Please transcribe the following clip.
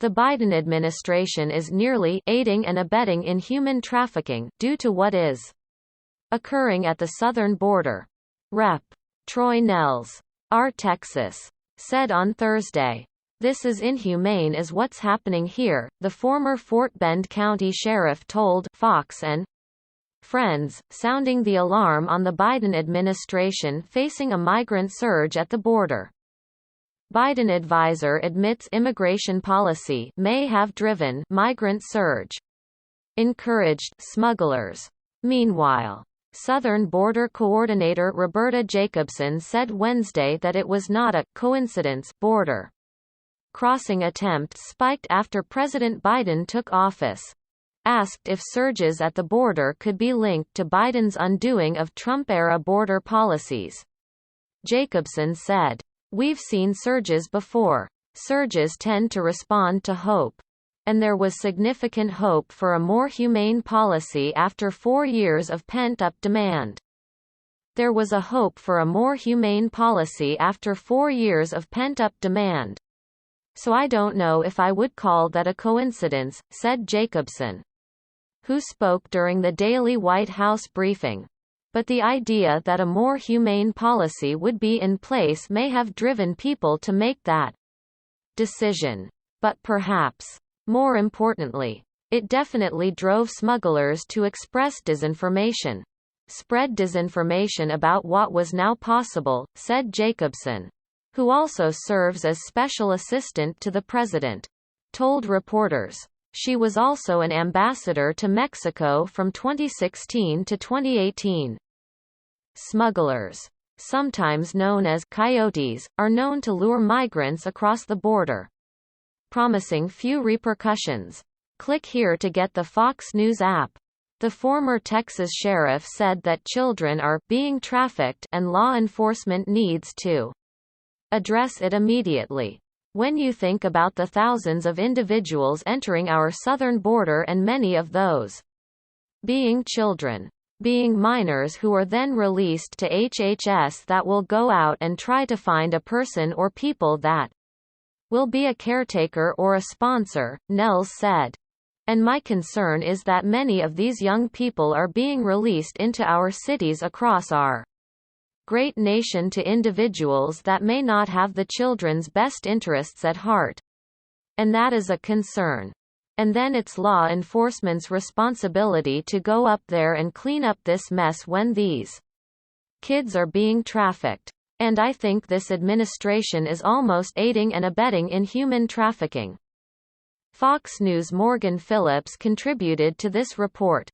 The Biden administration is nearly aiding and abetting in human trafficking due to what is occurring at the southern border. Rep. Troy Nehls, R. Texas, said on Thursday. This is inhumane is what's happening here, the former Fort Bend County Sheriff told Fox and Friends, sounding the alarm on the Biden administration facing a migrant surge at the border. Biden advisor admits immigration policy may have driven migrant surge. Encouraged smugglers. Meanwhile, Southern Border Coordinator Roberta Jacobson said Wednesday that it was not a coincidence border crossing attempt spiked after President Biden took office. Asked if surges at the border could be linked to Biden's undoing of Trump-era border policies, Jacobson said, "We've seen surges before. Surges tend to respond to hope. And there was significant hope for a more humane policy after 4 years of pent-up demand. There was a hope for a more humane policy after 4 years of pent-up demand. So I don't know if I would call that a coincidence," said Jacobson, who spoke during the daily White House briefing. But the idea that a more humane policy would be in place may have driven people to make that decision. But perhaps more importantly, it definitely drove smugglers to express disinformation. Spread disinformation about what was now possible, said Jacobson, who also serves as special assistant to the president, told reporters. She was also an ambassador to Mexico from 2016 to 2018. Smugglers, sometimes known as coyotes, are known to lure migrants across the border, promising few repercussions. Click here to get the Fox News app. The former Texas sheriff said that children are being trafficked and law enforcement needs to address it immediately. When you think about the thousands of individuals entering our southern border and many of those being children, being minors who are then released to HHS that will go out and try to find a person or people that will be a caretaker or a sponsor, Nehls said. And my concern is that many of these young people are being released into our cities across our great nation to individuals that may not have the children's best interests at heart. And that is a concern. And then it's law enforcement's responsibility to go up there and clean up this mess when these kids are being trafficked. And I think this administration is almost aiding and abetting in human trafficking. Fox News' Morgan Phillips contributed to this report.